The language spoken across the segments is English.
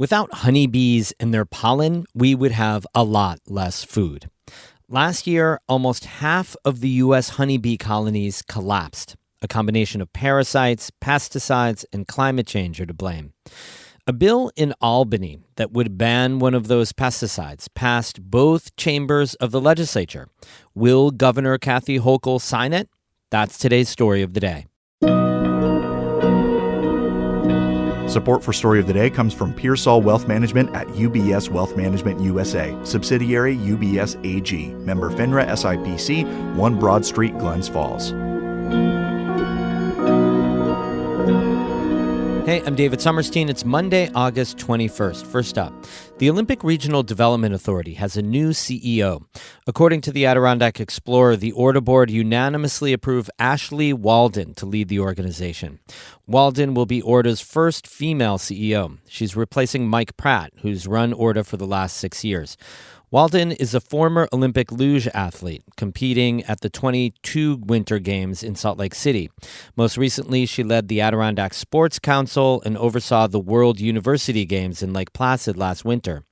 Without honeybees and their pollen, we would have a lot less food. Last year, almost half of the U.S. honeybee colonies collapsed. A combination of parasites, pesticides, and climate change are to blame. A bill in Albany that would ban one of those pesticides passed both chambers of the legislature. Will Governor Kathy Hochul sign it? That's today's story of the day. Support for Story of the Day comes from Pearsall Wealth Management at UBS Wealth Management USA, subsidiary UBS AG, member FINRA SIPC, 1 Broad Street, Glens Falls. Hey, I'm David Sommerstein. It's Monday, August 21st. First up, the Olympic Regional Development Authority has a new CEO. According to the Adirondack Explorer, the Order Board unanimously approved Ashley Walden to lead the organization. Walden will be Orda's first female CEO. She's replacing Mike Pratt, who's run Orda for the last 6 years. Walden is a former Olympic luge athlete, competing at the 22 Winter Games in Salt Lake City. Most recently, she led the Adirondack Sports Council and oversaw the World University Games in Lake Placid last winter.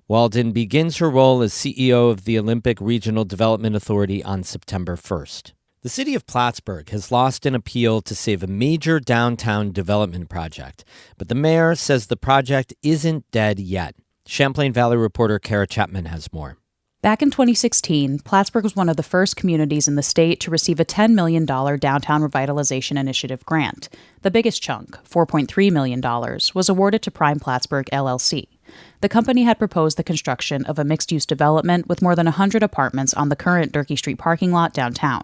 Walden begins her role as CEO of the Olympic Regional Development Authority on September 1st. The city of Plattsburgh has lost an appeal to save a major downtown development project, but the mayor says the project isn't dead yet. Champlain Valley reporter Kara Chapman has more. Back in 2016, Plattsburgh was one of the first communities in the state to receive a $10 million downtown revitalization initiative grant. The biggest chunk, $4.3 million, was awarded to Prime Plattsburgh LLC. The company had proposed the construction of a mixed-use development with more than 100 apartments on the current Durkee Street parking lot downtown.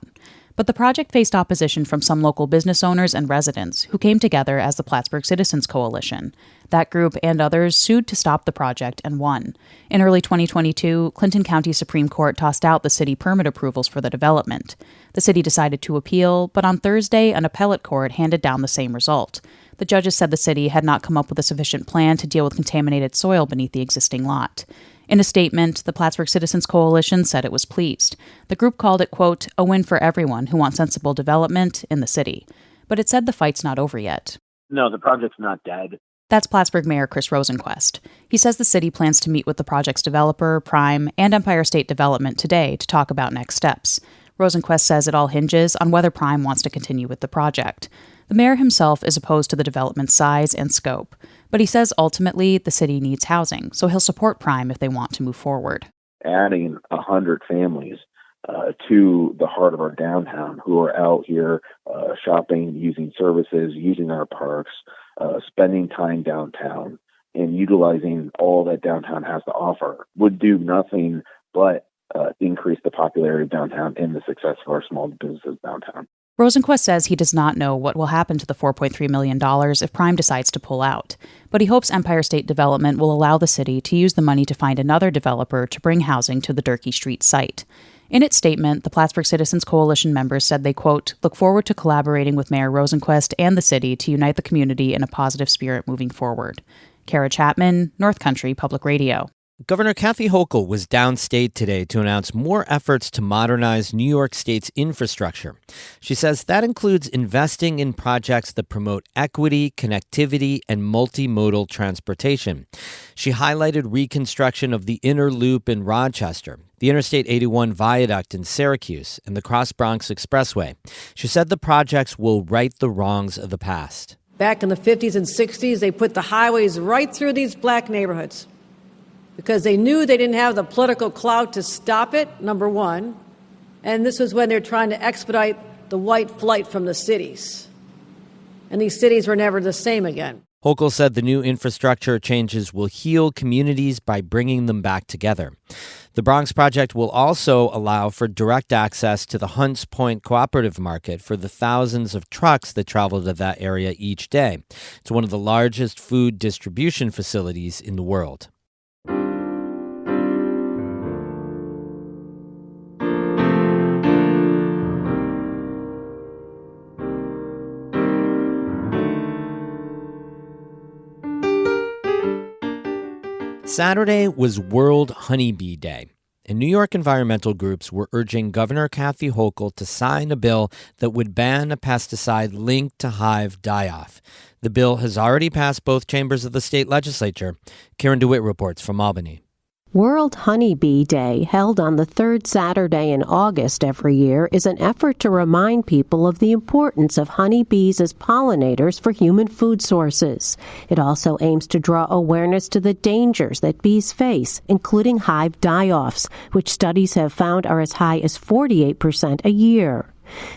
But the project faced opposition from some local business owners and residents who came together as the Plattsburgh Citizens Coalition. That group and others sued to stop the project and won. In early 2022, Clinton County Supreme Court tossed out the city permit approvals for the development. The city decided to appeal, but on Thursday, an appellate court handed down the same result. The judges said the city had not come up with a sufficient plan to deal with contaminated soil beneath the existing lot. In a statement, the Plattsburgh Citizens Coalition said it was pleased. The group called it, quote, a win for everyone who wants sensible development in the city. But it said the fight's not over yet. No, the project's not dead. That's Plattsburgh Mayor Chris Rosenquist. He says the city plans to meet with the project's developer, Prime, and Empire State Development today to talk about next steps. Rosenquist says it all hinges on whether Prime wants to continue with the project. The mayor himself is opposed to the development's size and scope, but he says ultimately the city needs housing, so he'll support Prime if they want to move forward. Adding 100 families to the heart of our downtown who are out here shopping, using services, using our parks, spending time downtown, and utilizing all that downtown has to offer would do nothing but increase the popularity of downtown and the success of our small businesses downtown. Rosenquist says he does not know what will happen to the $4.3 million if Prime decides to pull out, but he hopes Empire State Development will allow the city to use the money to find another developer to bring housing to the Durkee Street site. In its statement, the Plattsburgh Citizens Coalition members said they, quote, look forward to collaborating with Mayor Rosenquist and the city to unite the community in a positive spirit moving forward. Kara Chapman, North Country Public Radio. Governor Kathy Hochul was downstate today to announce more efforts to modernize New York State's infrastructure. She says that includes investing in projects that promote equity, connectivity, and multimodal transportation. She highlighted reconstruction of the Inner Loop in Rochester, the Interstate 81 Viaduct in Syracuse, and the Cross Bronx Expressway. She said the projects will right the wrongs of the past. Back in the 50s and 60s, they put the highways right through these black neighborhoods, because they knew they didn't have the political clout to stop it, number one. And this was when they're trying to expedite the white flight from the cities. And these cities were never the same again. Hochul said the new infrastructure changes will heal communities by bringing them back together. The Bronx project will also allow for direct access to the Hunts Point Cooperative Market for the thousands of trucks that travel to that area each day. It's one of the largest food distribution facilities in the world. Saturday was World Honeybee Day. and New York environmental groups were urging Governor Kathy Hochul to sign a bill that would ban a pesticide linked to hive die-off. The bill has already passed both chambers of the state legislature. Karen DeWitt reports from Albany. World Honeybee Day, held on the third Saturday in August every year, is an effort to remind people of the importance of honeybees as pollinators for human food sources. It also aims to draw awareness to the dangers that bees face, including hive die-offs, which studies have found are as high as 48% a year.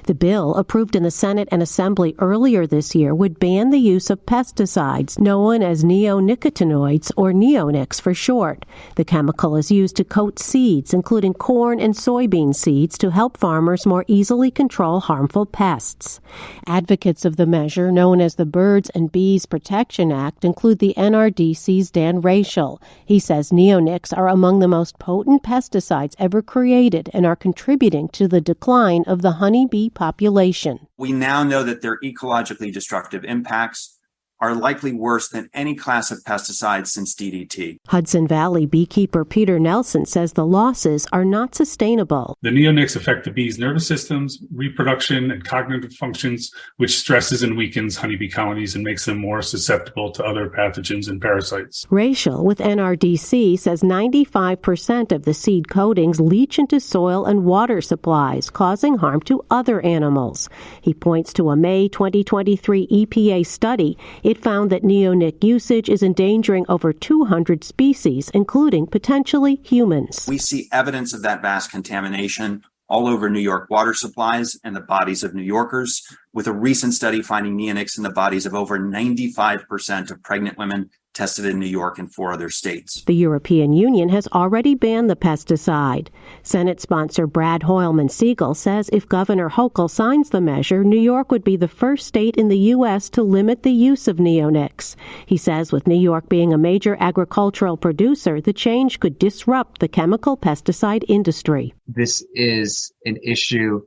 The bill, approved in the Senate and Assembly earlier this year, would ban the use of pesticides, known as neonicotinoids, or neonics for short. The chemical is used to coat seeds, including corn and soybean seeds, to help farmers more easily control harmful pests. Advocates of the measure, known as the Birds and Bees Protection Act, include the NRDC's Dan Rachel. He says neonics are among the most potent pesticides ever created and are contributing to the decline of the honeybee population. We now know that their ecologically destructive impacts are likely worse than any class of pesticides since DDT. Hudson Valley beekeeper Peter Nelson says the losses are not sustainable. The neonics affect the bees' nervous systems, reproduction, and cognitive functions, which stresses and weakens honeybee colonies and makes them more susceptible to other pathogens and parasites. Rachel with NRDC says 95% of the seed coatings leach into soil and water supplies, causing harm to other animals. He points to a May 2023 EPA study. It found that neonic usage is endangering over 200 species, including potentially humans. We see evidence of that vast contamination all over New York water supplies and the bodies of New Yorkers, with a recent study finding neonics in the bodies of over 95% of pregnant women tested in New York and 4 other states. The European Union has already banned the pesticide. Senate sponsor Brad Hoylman-Siegel says if Governor Hochul signs the measure, New York would be the first state in the U.S. to limit the use of neonics. He says with New York being a major agricultural producer, the change could disrupt the chemical pesticide industry. This is an issue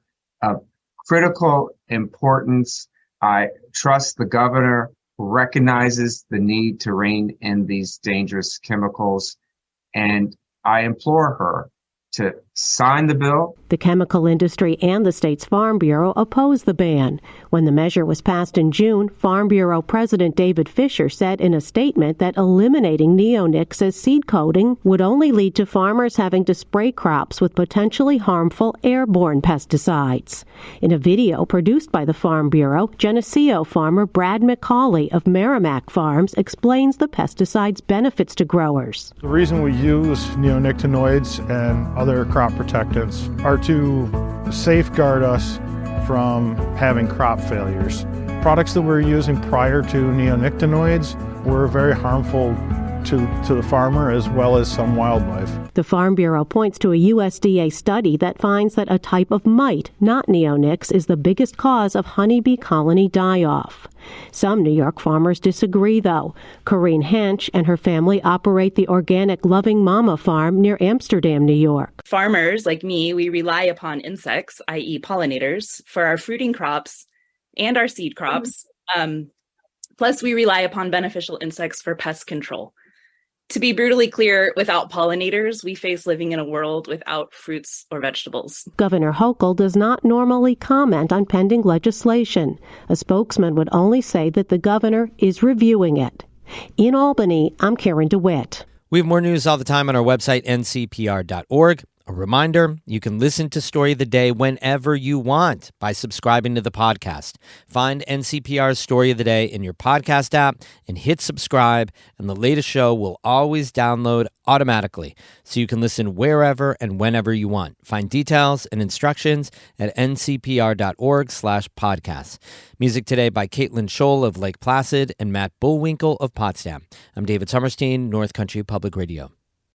of critical importance. I trust the governor recognizes the need to rein in these dangerous chemicals, and I implore her to sign the bill. The chemical industry and the state's Farm Bureau oppose the ban. When the measure was passed in June, Farm Bureau President David Fisher said in a statement that eliminating neonics as seed coating would only lead to farmers having to spray crops with potentially harmful airborne pesticides. In a video produced by the Farm Bureau, Geneseo farmer Brad McCauley of Merrimack Farms explains the pesticide's benefits to growers. The reason we use neonicotinoids and other crop protectants are to safeguard us from having crop failures. Products that we're using prior to neonicotinoids were very harmful to the farmer as well as some wildlife. The Farm Bureau points to a USDA study that finds that a type of mite, not neonics, is the biggest cause of honeybee colony die-off. Some New York farmers disagree, though. Corinne Hench and her family operate the organic Loving Mama farm near Amsterdam, New York. Farmers like me, we rely upon insects, i.e. pollinators, for our fruiting crops and our seed crops. Plus, we rely upon beneficial insects for pest control. To be brutally clear, without pollinators, we face living in a world without fruits or vegetables. Governor Hochul does not normally comment on pending legislation. A spokesman would only say that the governor is reviewing it. In Albany, I'm Karen DeWitt. We have more news all the time on our website, ncpr.org. A reminder, you can listen to Story of the Day whenever you want by subscribing to the podcast. Find NCPR's Story of the Day in your podcast app and hit subscribe, and the latest show will always download automatically, so you can listen wherever and whenever you want. Find details and instructions at ncpr.org/podcasts. Music today by Caitlin Scholl of Lake Placid and Matt Bullwinkle of Potsdam. I'm David Summerstein, North Country Public Radio.